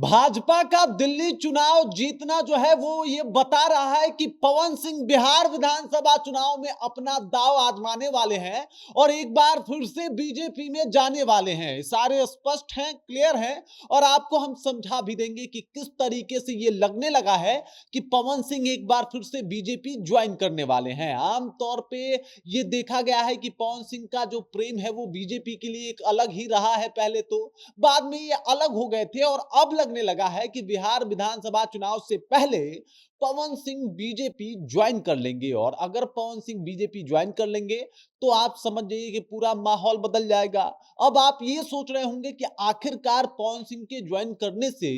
भाजपा का दिल्ली चुनाव जीतना जो है वो ये बता रहा है कि पवन सिंह बिहार विधानसभा चुनाव में अपना दांव आजमाने वाले हैं और एक बार फिर से बीजेपी में जाने वाले हैं। सारे स्पष्ट हैं, क्लियर हैं और आपको हम समझा भी देंगे कि किस तरीके से ये लगने लगा है कि पवन सिंह एक बार फिर से बीजेपी ज्वाइन करने वाले हैं। आमतौर पे ये देखा गया है कि पवन सिंह का जो प्रेम है वो बीजेपी के लिए एक अलग ही रहा है। पहले तो बाद में ये अलग हो गए थे और अब लगने लगा है कि बिहार विधानसभा चुनाव से पहले पवन सिंह बीजेपी ज्वाइन कर लेंगे। और अगर पवन सिंह बीजेपी ज्वाइन कर लेंगे तो आप समझ जाइए कि पूरा माहौल बदल जाएगा। अब आप ये सोच रहे होंगे कि आखिरकार पवन सिंह के ज्वाइन करने से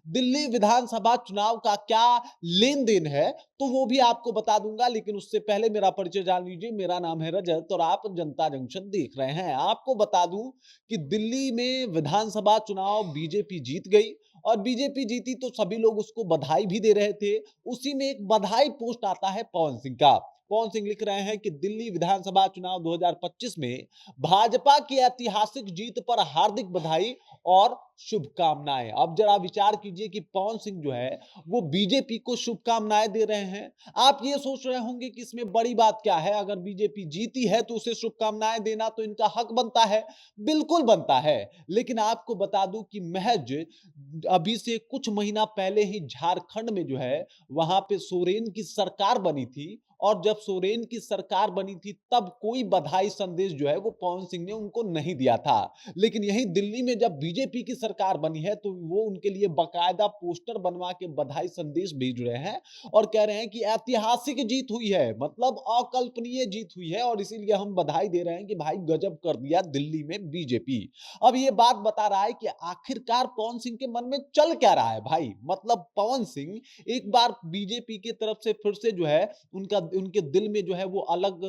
दिल्ली विधानसभा चुनाव का क्या लेन देन है, तो वो भी आपको बता दूंगा। लेकिन उससे पहले मेरा परिचय जान लीजिए। मेरा नाम है रजत और आप जनता जंक्शन देख रहे हैं। आपको बता दूं कि दिल्ली में विधानसभा चुनाव बीजेपी जीत गई और बीजेपी जीती तो सभी लोग उसको बधाई भी दे रहे थे। उसी में एक बधाई पोस्ट आता है पवन सिंह का। पवन सिंह लिख रहे हैं कि दिल्ली विधानसभा चुनाव 2025 में भाजपा की ऐतिहासिक जीत पर हार्दिक बधाई और शुभकामनाएं। अब जरा विचार कीजिए कि पवन सिंह जो है वो बीजेपी को शुभकामनाएं दे रहे हैं। आप ये सोच रहे होंगे कि इसमें बड़ी बात क्या है, अगर बीजेपी जीती है तो उसे शुभकामनाएं देना तो इनका हक बनता है। बिल्कुल बनता है। लेकिन आपको बता दूं कि महज अभी से कुछ महीना पहले ही झारखंड में जो है वहां पे सोरेन की सरकार बनी थी और जब सोरेन की सरकार बनी थी तब कोई बधाई संदेश जो है वो पवन सिंह ने उनको नहीं दिया था। लेकिन यही दिल्ली में जब बीजेपी की सरकार बनी है तो वो उनके लिए बकायदा पोस्टर बनवा के बधाई संदेश भेज रहे हैं और कह रहे हैं कि ऐतिहासिक जीत हुई है, मतलब अकल्पनीय जीत हुई है और इसीलिए हम बधाई दे रहे हैं कि भाई गजब कर दिया दिल्ली में बीजेपी। अब ये बात बता रहा है कि आखिरकार पवन सिंह के मन में चल क्या रहा है भाई। मतलब पवन सिंह एक बार बीजेपी की तरफ से फिर से जो है उनके दिल में जो है वो अलग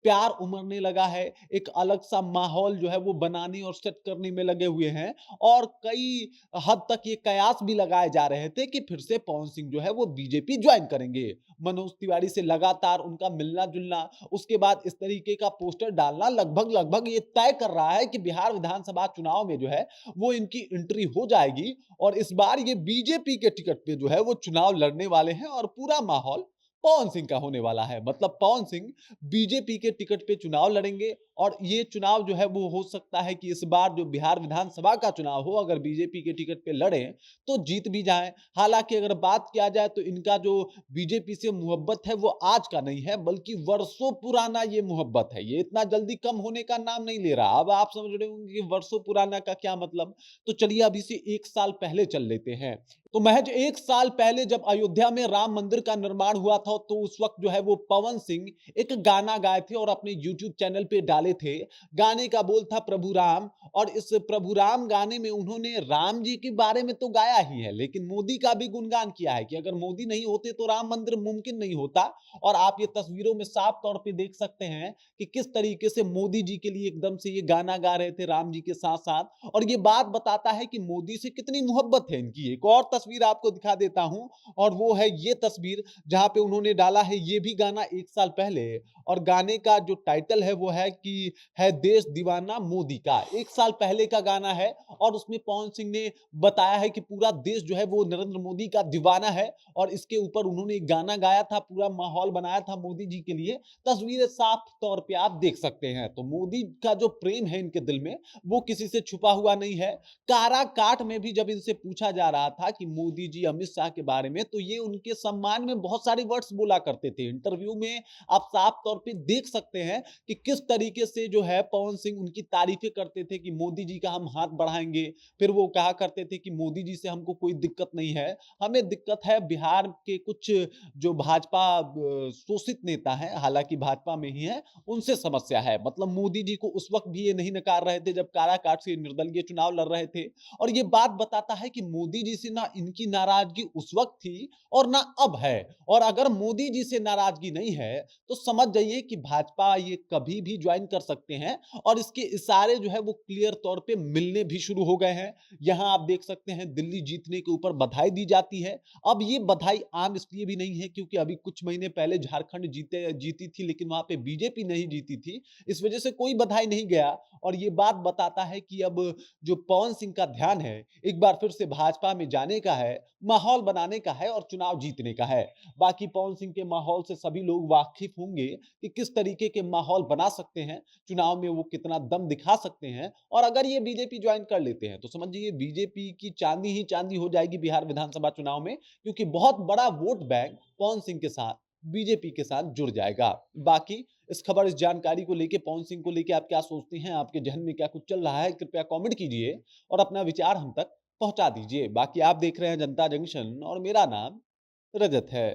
प्यार उमड़ने लगा है। एक अलग सा माहौल जो है वो बनाने और सेट करने में लगे हुए हैं और कई हद तक ये कयास भी लगाए जा रहे थे कि फिर से पवन सिंह जो है वो बीजेपी ज्वाइन करेंगे। मनोज तिवारी से लगातार उनका मिलना जुलना, उसके बाद इस तरीके का पोस्टर डालना लगभग लगभग ये तय कर रहा है कि बिहार विधानसभा चुनाव में जो है वो इनकी एंट्री हो जाएगी और इस बार ये बीजेपी के टिकट पे जो है वो चुनाव लड़ने वाले हैं और पूरा माहौल पवन सिंह का होने वाला है। मतलब पवन सिंह बीजेपी के टिकट पे चुनाव लड़ेंगे और ये चुनाव जो है वो हो सकता है कि इस बार जो बिहार विधानसभा का चुनाव हो, अगर बीजेपी के टिकट पे लड़े तो जीत भी जाए। हालांकि अगर बात किया जाए तो इनका जो बीजेपी से मोहब्बत है वो आज का नहीं है बल्कि वर्षों पुराना ये मोहब्बत है। ये इतना जल्दी कम होने का नाम नहीं ले रहा। अब आप समझ रहे होंगे कि वर्षों पुराना का क्या मतलब, तो चलिए अभी से 1 साल पहले चल लेते हैं। तो महज 1 साल पहले जब अयोध्या में राम मंदिर का निर्माण हुआ था तो उस वक्त जो है वो पवन सिंह एक गाना गाए थे और अपने यूट्यूब चैनल पे डाले थे। गाने का बोल था प्रभु राम और इस प्रभु राम गाने में उन्होंने राम जी के बारे में तो गाया ही है लेकिन मोदी का भी गुणगान किया है कि अगर मोदी नहीं होते तो राम मंदिर मुमकिन नहीं होता। और आप ये तस्वीरों में साफ तौर पे देख सकते हैं कि किस तरीके से मोदी जी के लिए एकदम से ये गाना गा रहे थे राम जी के साथ साथ। और ये बात बताता है कि मोदी से कितनी मोहब्बत है इनकी। एक और तस्वीर आपको दिखा देता हूं और वो है ये तस्वीर जहां पे उन्होंने डाला है ये भी गाना 1 साल पहले और गाने का जो टाइटल है वो है कि है देश दीवाना मोदी का। 1 साल पहले का गाना है और उसमें पवन सिंह ने बताया है कि पूरा देश जो है वो नरेंद्र मोदी का दीवाना है और इसके ऊपर उन्होंने एक गाना गाया था, पूरा माहौल बनाया था मोदी जी के लिए। तस्वीरें साफ तौर पे आप देख सकते हैं। तो मोदी का जो प्रेम है इनके दिल में वो किसी से छुपा हुआ नहीं है। काराकाट में भी जब इनसे पूछा जा रहा था कि मोदी जी अमित शाह के बारे में तो ये उनके सम्मान में बहुत सारे वर्ड्स बोला करते थे। इंटरव्यू में आप साफ तौर पे देख सकते हैं कि किस तरीके से जो है पवन सिंह उनकी तारीफें करते थे कि मोदी जी का हम हाथ बढ़ाएंगे। फिर वो कहा करते थे कि मोदी जी से हमको कोई दिक्कत नहीं है, हमें दिक्कत है बिहार के कुछ जो भाजपा शोषित नेता है, हालांकि भाजपा में ही है, उनसे समस्या है। मतलब मोदी जी को उस वक्त भी ये नहीं नकार रहे थे जब काराकाट से निर्दलीय चुनाव लड़ रहे थे। और ये बात बताता है कि मोदी जी से ना इनकी नाराजगी उस वक्त थी और ना अब है। और अगर मोदी जी से नाराजगी नहीं है तो समझ जाइए कि भाजपा ये कभी भी ज्वाइन कर सकते हैं और इसके इशारे जो है वो क्लियर तौर पे मिलने भी शुरू हो गए हैं। यहां आप देख सकते हैं दिल्ली जीतने के ऊपर बधाई दी जाती है। अब ये बधाई आम इसलिए भी नहीं है क्योंकि अभी कुछ महीने पहले झारखंड जीती थी, लेकिन वहां पे बीजेपी नहीं जीती थी, इस वजह से कोई बधाई नहीं गया। और ये बात बताता है कि अब जो पवन सिंह का ध्यान है एक बार फिर से भाजपा में जाने का है, माहौल बनाने का है और चुनाव जीतने का है। बाकी पवन सिंह के माहौल से सभी लोग वाकिफ होंगे कि किस तरीके के माहौल बना सकते हैं, चुनाव में वो कितना दम दिखा सकते हैं। और अगर ये बीजेपी ज्वाइन कर लेते हैं तो समझिए बीजेपी की चांदी ही चांदी हो जाएगी बिहार विधानसभा चुनाव में, क्योंकि बहुत बड़ा वोट बैंक पवन सिंह के साथ बीजेपी के साथ जुड़ जाएगा। बाकी इस खबर, इस जानकारी को लेके, पवन सिंह को लेके आप क्या सोचते हैं, आपके जहन में क्या कुछ चल रहा है, कृपया कमेंट कीजिए और अपना विचार हम तक पहुंचा दीजिए। बाकी आप देख रहे हैं जनता जंक्शन और मेरा नाम रजत है।